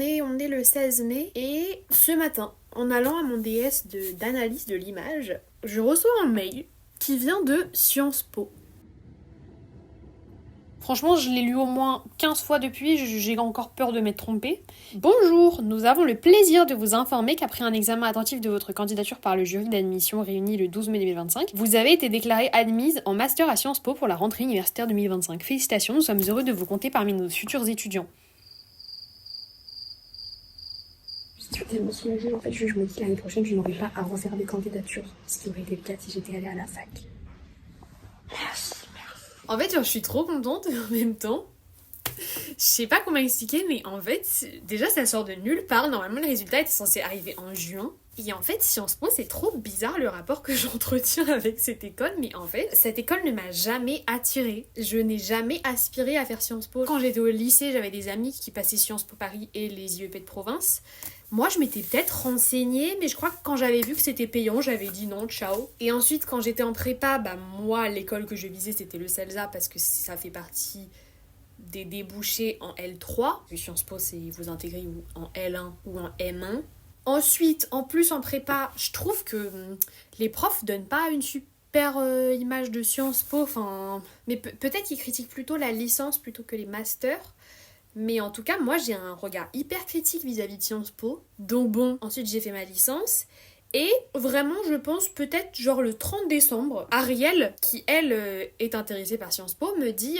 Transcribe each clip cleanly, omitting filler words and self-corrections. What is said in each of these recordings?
est le 16 mai et ce matin, en allant à mon DS d'analyse de l'image, je reçois un mail qui vient de Sciences Po. Franchement, je l'ai lu au moins 15 fois depuis, j'ai encore peur de m'être trompée. Bonjour, nous avons le plaisir de vous informer qu'après un examen attentif de votre candidature par le jury d'admission réuni le 12 mai 2025, vous avez été déclarée admise en master à Sciences Po pour la rentrée universitaire 2025. Félicitations, nous sommes heureux de vous compter parmi nos futurs étudiants. Je suis tellement soulagée, en fait, je me dis que l'année prochaine, je n'aurai pas à refaire des candidatures, ce qui aurait été le cas si j'étais allée à la fac. Merci. En fait, genre, je suis trop contente et en même temps, je sais pas comment expliquer, mais en fait, déjà ça sort de nulle part. Normalement, le résultat était censé arriver en juin. Et en fait, Sciences Po, c'est trop bizarre le rapport que j'entretiens avec cette école. Mais en fait, cette école ne m'a jamais attirée. Je n'ai jamais aspiré à faire Sciences Po. Quand j'étais au lycée, j'avais des amis qui passaient Sciences Po Paris et les IEP de province. Moi, je m'étais peut-être renseignée, mais je crois que quand j'avais vu que c'était payant, j'avais dit non, ciao. Et ensuite, quand j'étais en prépa, moi, l'école que je visais, c'était le CELSA parce que ça fait partie des débouchés en L3. Sciences Po, c'est vous intégrer en L1 ou en M1. Ensuite, en plus en prépa, je trouve que les profs donnent pas une super image de Sciences Po. Mais peut-être qu'ils critiquent plutôt la licence plutôt que les masters. Mais en tout cas, moi, j'ai un regard hyper critique vis-à-vis de Sciences Po. Donc bon, ensuite, j'ai fait ma licence. Et vraiment, je pense peut-être genre le 30 décembre, Ariel, qui elle est intéressée par Sciences Po, me dit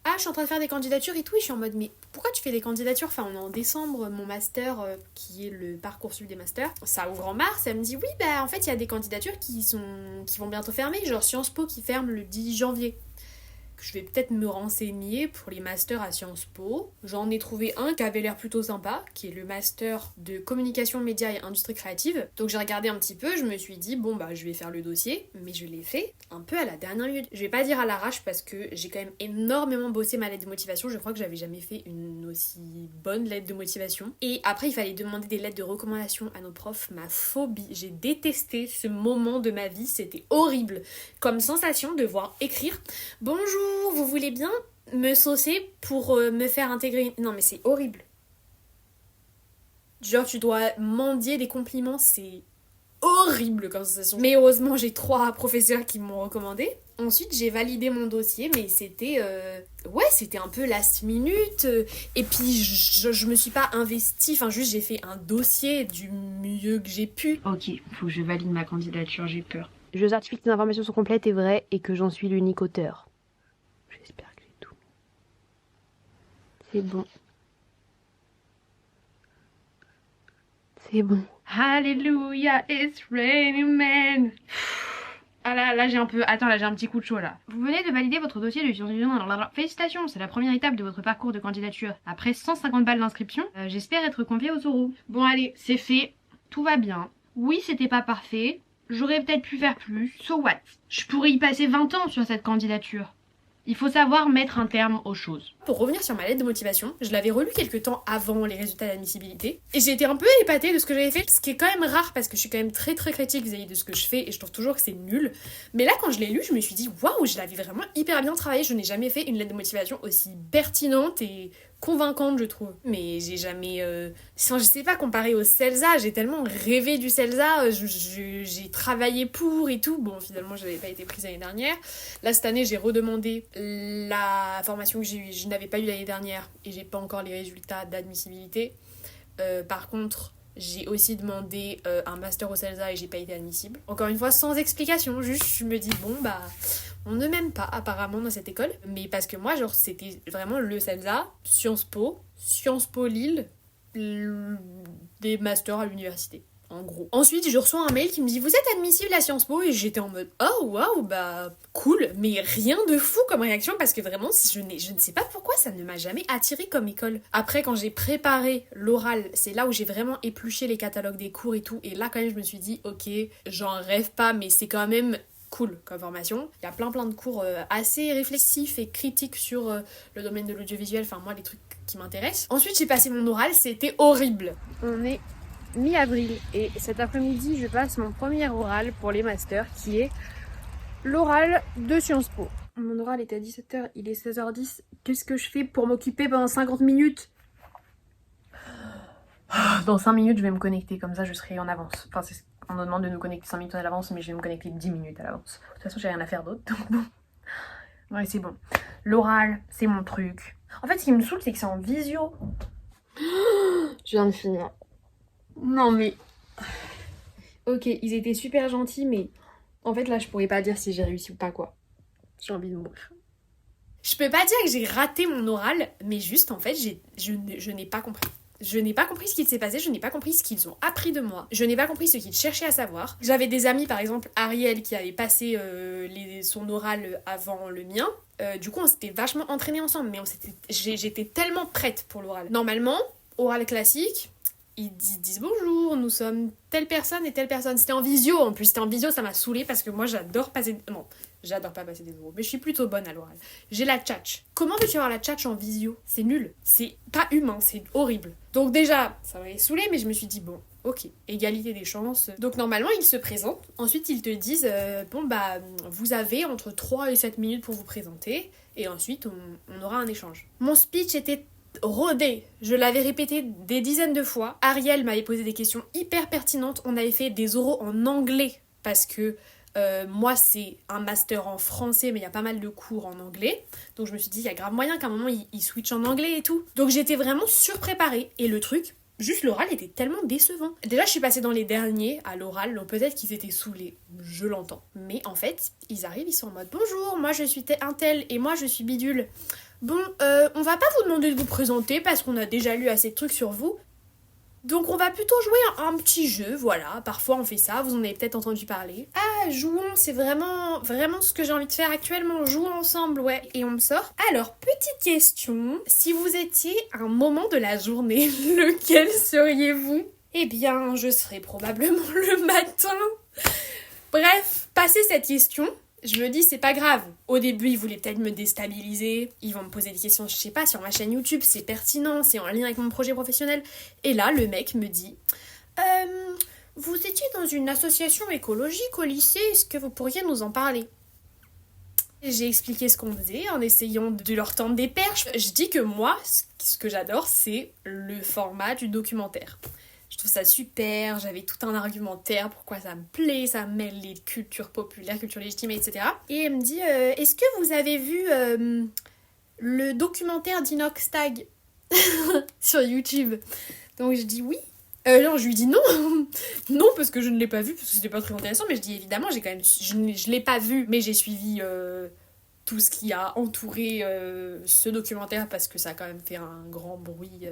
ah, je suis en train de faire des candidatures et tout. Et je suis en mode, mais pourquoi tu fais des candidatures? Enfin, on est en décembre, mon master, qui est le Parcoursup des masters, ça ouvre en mars. Elle me dit, oui, en fait, il y a des candidatures qui vont bientôt fermer. Genre Sciences Po qui ferme le 10 janvier. Je vais peut-être me renseigner pour les masters à Sciences Po. J'en ai trouvé un qui avait l'air plutôt sympa, qui est le master de communication, médias et industrie créative. Donc j'ai regardé un petit peu, je me suis dit, je vais faire le dossier, mais je l'ai fait un peu à la dernière minute. Je vais pas dire à l'arrache parce que j'ai quand même énormément bossé ma lettre de motivation. Je crois que j'avais jamais fait une aussi bonne lettre de motivation. Et après, il fallait demander des lettres de recommandation à nos profs. Ma phobie, j'ai détesté ce moment de ma vie, c'était horrible comme sensation de voir écrire « Bonjour, vous voulez bien me saucer pour me faire intégrer ?» Non mais c'est horrible. Genre tu dois mendier des compliments, c'est horrible comme sensation. Mais heureusement j'ai 3 professeurs qui m'ont recommandé. Ensuite j'ai validé mon dossier, mais c'était c'était un peu last minute. Et puis je me suis pas investie, juste j'ai fait un dossier du mieux que j'ai pu. Ok, faut que je valide ma candidature, j'ai peur. Je certifie que les informations sont complètes et vraies et que j'en suis l'unique auteur. J'espère que j'ai tout. C'est bon. C'est bon. Hallelujah, it's raining man. Ah là j'ai un peu... Attends, là j'ai un petit coup de chaud là. Vous venez de valider votre dossier de sciences étudiantes. Alors félicitations, c'est la première étape de votre parcours de candidature. Après 150 balles d'inscription, j'espère être conviée au Zoro. Bon allez, c'est fait, tout va bien. Oui, c'était pas parfait. J'aurais peut-être pu faire plus, so what? Je pourrais y passer 20 ans sur cette candidature. Il faut savoir mettre un terme aux choses. Pour revenir sur ma lettre de motivation, je l'avais relue quelques temps avant les résultats d'admissibilité. Et j'ai été un peu épatée de ce que j'avais fait, ce qui est quand même rare parce que je suis quand même très très critique vis-à-vis de ce que je fais et je trouve toujours que c'est nul. Mais là, quand je l'ai lu, je me suis dit waouh, je l'avais vraiment hyper bien travaillé. Je n'ai jamais fait une lettre de motivation aussi pertinente et convaincante, je trouve. Mais j'ai jamais... je sais pas, comparé au CELSA, j'ai tellement rêvé du CELSA, j'ai travaillé pour et tout. Bon, finalement, j'avais pas été prise l'année dernière. Là, cette année, j'ai redemandé la formation que je n'avais pas eu l'année dernière et j'ai pas encore les résultats d'admissibilité. Par contre, j'ai aussi demandé un master au CELSA et j'ai pas été admissible. Encore une fois, sans explication, juste je me dis on ne m'aime pas apparemment dans cette école. Mais parce que moi, c'était vraiment le CELSA, Sciences Po Lille, des masters à l'université. En gros. Ensuite, je reçois un mail qui me dit « Vous êtes admissible à Sciences Po ?» et j'étais en mode « Oh, waouh, cool !» Mais rien de fou comme réaction parce que vraiment, je ne sais pas pourquoi ça ne m'a jamais attirée comme école. Après, quand j'ai préparé l'oral, c'est là où j'ai vraiment épluché les catalogues des cours et tout. Et là, quand même, je me suis dit « Ok, j'en rêve pas, mais c'est quand même... » cool comme formation. Il y a plein de cours assez réflexifs et critiques sur le domaine de l'audiovisuel, moi les trucs qui m'intéressent. Ensuite j'ai passé mon oral, c'était horrible. On est mi-avril et cet après-midi je passe mon premier oral pour les masters qui est l'oral de Sciences Po. Mon oral est à 17h, il est 16h10. Qu'est-ce que je fais pour m'occuper pendant 50 minutes? dans 5 minutes je vais me connecter, comme ça je serai en avance. Enfin on nous demande de nous connecter 5 minutes en avance, mais je vais me connecter 10 minutes à l'avance. De toute façon j'ai rien à faire d'autre, donc bon. Ouais c'est bon. L'oral, c'est mon truc. En fait ce qui me saoule c'est que c'est en visio. Je viens de finir. Non mais... Ok, ils étaient super gentils, mais en fait là je pourrais pas dire si j'ai réussi ou pas quoi. J'ai envie de mourir. Je peux pas dire que j'ai raté mon oral, mais juste en fait je n'ai pas compris. Je n'ai pas compris ce qui s'est passé, je n'ai pas compris ce qu'ils ont appris de moi, je n'ai pas compris ce qu'ils cherchaient à savoir. J'avais des amis, par exemple Ariel, qui avait passé son oral avant le mien. Du coup on s'était vachement entraînés ensemble, mais j'étais tellement prête pour l'oral. Normalement, oral classique, ils disent bonjour, nous sommes telle personne et telle personne. C'était en visio en plus, ça m'a saoulée parce que moi j'adore passer... Non, j'adore pas passer des oraux, mais je suis plutôt bonne à l'oral. J'ai la tchatch. Comment veux-tu avoir la tchatch en visio? C'est nul, c'est pas humain, c'est horrible. Donc déjà, ça m'avait saoulée, mais je me suis dit bon, ok, égalité des chances. Donc normalement, ils se présentent, ensuite ils te disent vous avez entre 3 et 7 minutes pour vous présenter, et ensuite on aura un échange. Mon speech était rodé, je l'avais répété des dizaines de fois. Ariel m'avait posé des questions hyper pertinentes, on avait fait des oraux en anglais, parce que moi c'est un master en français mais il y a pas mal de cours en anglais, donc je me suis dit il y a grave moyen qu'à un moment il switch en anglais et tout, donc j'étais vraiment surpréparée, et le truc, juste l'oral était tellement décevant. Déjà je suis passée dans les derniers à l'oral, donc peut-être qu'ils étaient saoulés, je l'entends, mais en fait ils arrivent, ils sont en mode bonjour, moi je suis un tel et moi je suis bidule. Bon, on va pas vous demander de vous présenter parce qu'on a déjà lu assez de trucs sur vous. Donc on va plutôt jouer un petit jeu, voilà. Parfois on fait ça, vous en avez peut-être entendu parler. Ah, jouons, c'est vraiment ce que j'ai envie de faire actuellement. Jouons ensemble, ouais. Et on me sort. Alors, petite question. Si vous étiez à un moment de la journée, lequel seriez-vous? Eh bien, je serais probablement le matin. Bref, passez cette question. Je me dis, c'est pas grave. Au début, ils voulaient peut-être me déstabiliser. Ils vont me poser des questions, je sais pas, sur ma chaîne YouTube, c'est pertinent, c'est en lien avec mon projet professionnel. Et là, le mec me dit, vous étiez dans une association écologique au lycée, est-ce que vous pourriez nous en parler? J'ai expliqué ce qu'on faisait en essayant de leur tendre des perches. Je dis que moi, ce que j'adore, c'est le format du documentaire. Je trouve ça super, j'avais tout un argumentaire, pourquoi ça me plaît, ça mêle les cultures populaires, cultures légitimées, etc. Et elle me dit, est-ce que vous avez vu le documentaire d'Inoxtag sur YouTube? Donc je dis oui. Non, je lui dis non. Non, parce que je ne l'ai pas vu, parce que c'était pas très intéressant, mais je dis évidemment, je l'ai pas vu, mais j'ai suivi... tout ce qui a entouré ce documentaire, parce que ça a quand même fait un grand bruit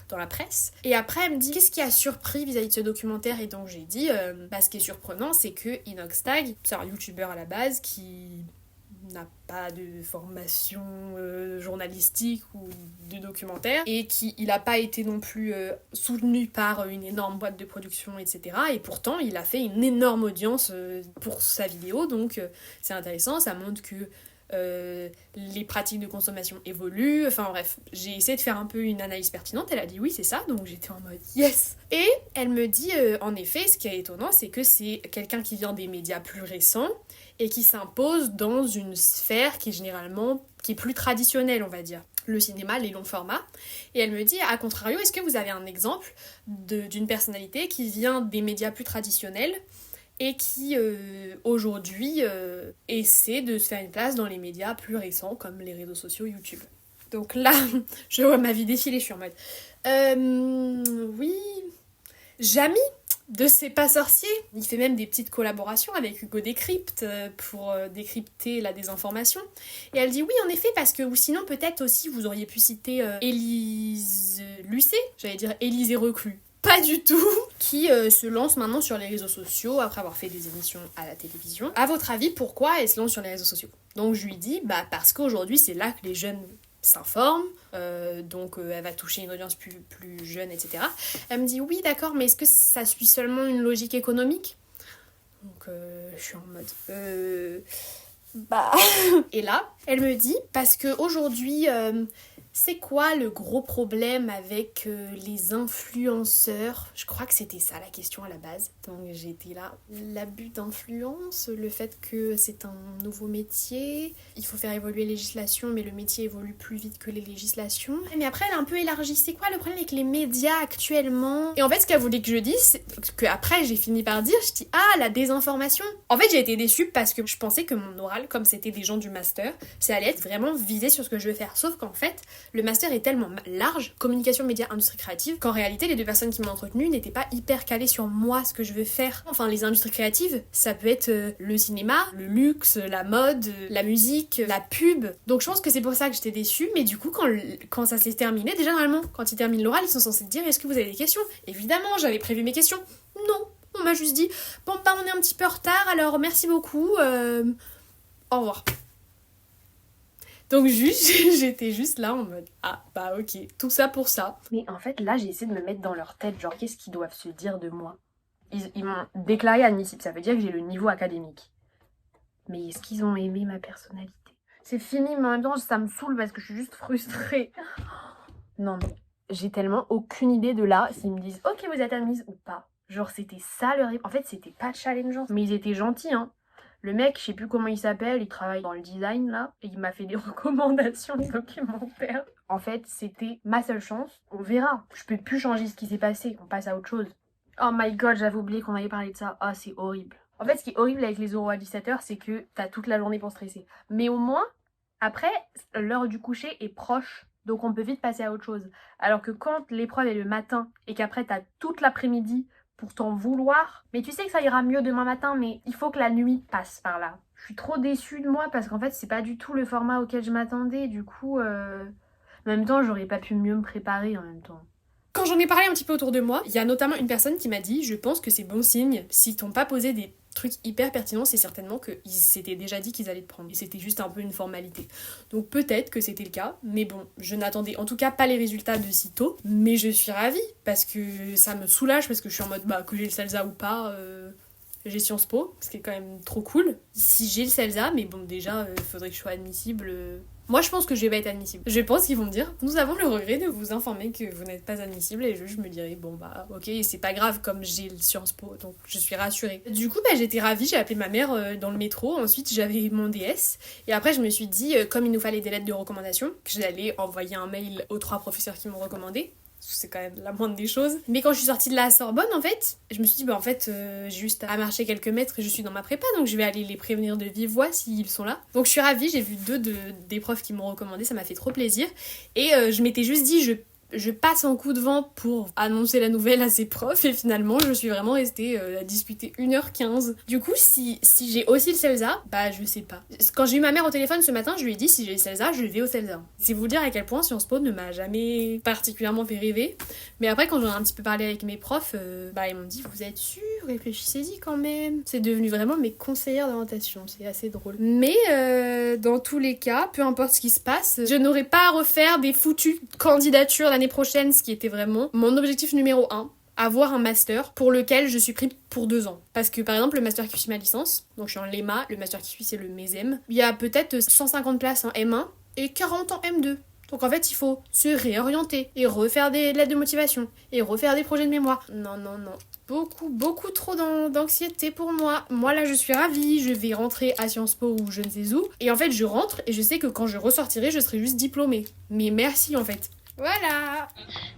dans la presse. Et après, elle me dit, qu'est-ce qui a surpris vis-à-vis de ce documentaire? Et donc j'ai dit, ce qui est surprenant, c'est que Inoxtag, c'est un youtubeur à la base qui n'a pas de formation journalistique ou de documentaire, et il n'a pas été non plus soutenu par une énorme boîte de production, etc. Et pourtant, il a fait une énorme audience pour sa vidéo, donc c'est intéressant, ça montre que les pratiques de consommation évoluent, enfin bref, j'ai essayé de faire un peu une analyse pertinente, elle a dit oui c'est ça, donc j'étais en mode yes. Et elle me dit en effet, ce qui est étonnant, c'est que c'est quelqu'un qui vient des médias plus récents et qui s'impose dans une sphère qui est plus traditionnelle, on va dire, le cinéma, les longs formats. Et elle me dit, à contrario, est-ce que vous avez un exemple d'une personnalité qui vient des médias plus traditionnels et qui aujourd'hui essaie de se faire une place dans les médias plus récents comme les réseaux sociaux, YouTube. Donc là, je vois ma vie défiler, je suis en mode oui, Jamy de C'est pas sorcier. Il fait même des petites collaborations avec Hugo Décrypte pour décrypter la désinformation. Et elle dit oui en effet, parce que ou sinon peut-être aussi vous auriez pu citer Élise Lucet, j'allais dire Élysée Reclus. Pas du tout, qui se lance maintenant sur les réseaux sociaux après avoir fait des émissions à la télévision. À votre avis, pourquoi elle se lance sur les réseaux sociaux? Donc je lui dis, parce qu'aujourd'hui c'est là que les jeunes s'informent, donc elle va toucher une audience plus jeune, etc. Elle me dit, oui d'accord, mais est-ce que ça suit seulement une logique économique? Donc je suis en mode... Et là, elle me dit, parce qu'aujourd'hui... C'est quoi le gros problème avec les influenceurs? Je crois que c'était ça la question à la base. Donc j'étais là. L'abus d'influence, le fait que c'est un nouveau métier, il faut faire évoluer les législations, mais le métier évolue plus vite que les législations. Mais après elle a un peu élargi. C'est quoi le problème avec les médias actuellement? Et en fait ce qu'elle voulait que je dise, c'est que après j'ai fini par dire, je dis ah la désinformation. En fait j'ai été déçue parce que je pensais que mon oral, comme c'était des gens du master, ça allait être vraiment visé sur ce que je veux faire. Sauf qu'en fait le master est tellement large, communication, médias, industrie créative, qu'en réalité, les 2 personnes qui m'ont entretenue n'étaient pas hyper calées sur moi, ce que je veux faire. Enfin, les industries créatives, ça peut être le cinéma, le luxe, la mode, la musique, la pub. Donc je pense que c'est pour ça que j'étais déçue, mais du coup, quand ça s'est terminé, déjà normalement, quand ils terminent l'oral, ils sont censés te dire « Est-ce que vous avez des questions ?» Évidemment, j'avais prévu mes questions. Non, on m'a juste dit « Bon, bah on est un petit peu en retard, alors merci beaucoup, au revoir. » Donc j'étais juste là en mode ah bah ok, tout ça pour ça. Mais en fait là j'ai essayé de me mettre dans leur tête, genre qu'est-ce qu'ils doivent se dire de moi. Ils m'ont déclaré admissible, ça veut dire que j'ai le niveau académique. Mais est-ce qu'ils ont aimé ma personnalité? C'est fini, mais en même temps ça me saoule parce que je suis juste frustrée. Non mais j'ai tellement aucune idée de là s'ils me disent ok vous êtes admise ou pas. Genre c'était ça leur... En fait c'était pas challengeant, mais ils étaient gentils hein. Le mec, je sais plus comment il s'appelle, il travaille dans le design là, et il m'a fait des recommandations documentaires. En fait, c'était ma seule chance, on verra. Je peux plus changer ce qui s'est passé, on passe à autre chose. Oh my god, j'avais oublié qu'on avait parlé de ça. Ah, c'est horrible. En fait, ce qui est horrible avec les oraux à 17h, c'est que t'as toute la journée pour stresser. Mais au moins, après, l'heure du coucher est proche, donc on peut vite passer à autre chose. Alors que quand l'épreuve est le matin, et qu'après t'as toute l'après-midi pour t'en vouloir. Mais tu sais que ça ira mieux demain matin, mais il faut que la nuit passe par là. Je suis trop déçue de moi parce qu'en fait, c'est pas du tout le format auquel je m'attendais. Du coup, en même temps, j'aurais pas pu mieux me préparer en même temps. Quand j'en ai parlé un petit peu autour de moi, il y a notamment une personne qui m'a dit « Je pense que c'est bon signe. S'ils t'ont pas posé des trucs hyper pertinents, c'est certainement qu'ils s'étaient déjà dit qu'ils allaient te prendre. Et c'était juste un peu une formalité. » Donc peut-être que c'était le cas, mais bon, je n'attendais en tout cas pas les résultats de si tôt. Mais je suis ravie, parce que ça me soulage, parce que je suis en mode bah que j'ai le CELSA ou pas... J'ai Sciences Po, ce qui est quand même trop cool. Si j'ai le CELSA, mais bon déjà, il faudrait que je sois admissible... Moi, je pense que je vais pas être admissible. Je pense qu'ils vont me dire « Nous avons le regret de vous informer que vous n'êtes pas admissible. » Et je me dirais « Bon bah ok, c'est pas grave comme j'ai le Sciences Po, donc je suis rassurée. » Du coup, bah, j'étais ravie, j'ai appelé ma mère dans le métro. Ensuite, j'avais mon DS. Et après, je me suis dit, comme il nous fallait des lettres de recommandation, que j'allais envoyer un mail aux 3 professeurs qui m'ont recommandé. C'est quand même la moindre des choses. Mais quand je suis sortie de la Sorbonne, en fait, je me suis dit, bah en fait, j'ai juste à marcher quelques mètres et je suis dans ma prépa, donc je vais aller les prévenir de vive voix s'ils sont là. Donc je suis ravie, j'ai vu 2 des profs qui m'ont recommandé, ça m'a fait trop plaisir. Et je m'étais juste dit, je passe en coup de vent pour annoncer la nouvelle à ses profs et finalement je suis vraiment restée à discuter 1h15. Du coup si j'ai aussi le CELSA, bah je sais pas. Quand j'ai eu ma mère au téléphone ce matin, je lui ai dit si j'ai le CELSA, je vais au CELSA. C'est vous dire à quel point Sciences Po ne m'a jamais particulièrement fait rêver. Mais après quand j'en ai un petit peu parlé avec mes profs, bah ils m'ont dit vous êtes sûrs, réfléchissez-y quand même. C'est devenu vraiment mes conseillères d'orientation, c'est assez drôle. Mais dans tous les cas, peu importe ce qui se passe, je n'aurai pas à refaire des foutues candidatures l'année prochaine, ce qui était vraiment mon objectif numéro 1, avoir un master pour lequel je suis prise pour 2 ans. Parce que par exemple le master qui suit ma licence, donc je suis en LEMA, le master qui suit c'est le MESEM, il y a peut-être 150 places en M1 et 40 en M2. Donc en fait il faut se réorienter et refaire des lettres de motivation et refaire des projets de mémoire. Non. Beaucoup trop d'anxiété pour moi. Moi là je suis ravie, je vais rentrer à Sciences Po ou je ne sais où. Et en fait je rentre et je sais que quand je ressortirai je serai juste diplômée. Mais merci en fait. Voilà.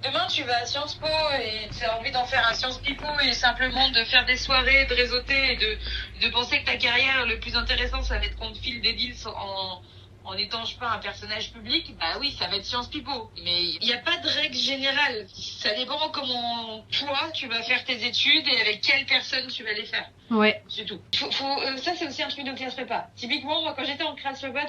Demain, tu vas à Sciences Po et tu as envie d'en faire un Sciences Pipo et simplement de faire des soirées, de réseauter et de penser que ta carrière, le plus intéressant, ça va être qu'on te file des deals en étant, je sais pas, un personnage public. Bah oui, ça va être Sciences Pipo. Mais il n'y a pas de règle générale. Ça dépend comment toi, tu vas faire tes études et avec quelle personne tu vas les faire. Ouais. C'est tout. Ça, c'est aussi un truc de classe prépa. Typiquement, moi, quand j'étais en classe prépa,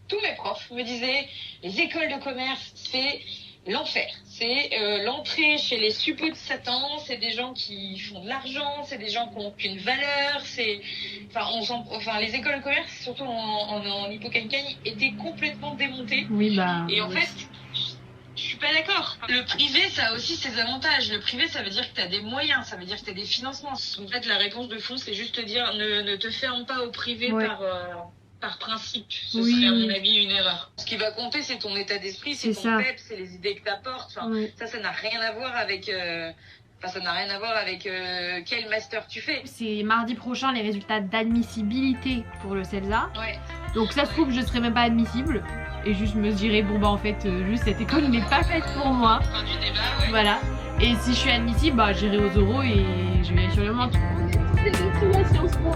tous mes profs me disaient les écoles de commerce, c'est l'enfer. C'est l'entrée chez les suppôts de Satan, c'est des gens qui font de l'argent, c'est des gens qui n'ont aucune valeur, les écoles de commerce, surtout en Hippocagne, étaient complètement démontées. Oui, bah... Et en fait, je suis pas d'accord. Le privé, ça a aussi ses avantages. Le privé, ça veut dire que tu as des moyens, ça veut dire que tu as des financements. En fait, la réponse de fond, c'est juste te dire ne te ferme pas au privé par principe, ce Oui. serait à mon avis une erreur. Ce qui va compter, c'est ton état d'esprit, c'est C'est ton ça. peps, c'est les idées que t'apportes. Enfin, Oui. ça n'a rien à voir avec... ça n'a rien à voir avec quel master tu fais. C'est mardi prochain les résultats d'admissibilité pour le CELSA. Ouais. Donc ça se trouve je serai même pas admissible. Et juste je me dirai bon bah en fait juste cette école n'est pas faite pour moi. Fin du débat, ouais. Voilà. Et si je suis admissible, bah j'irai aux oraux et je vais sur le menton. C'est la Sciences Po.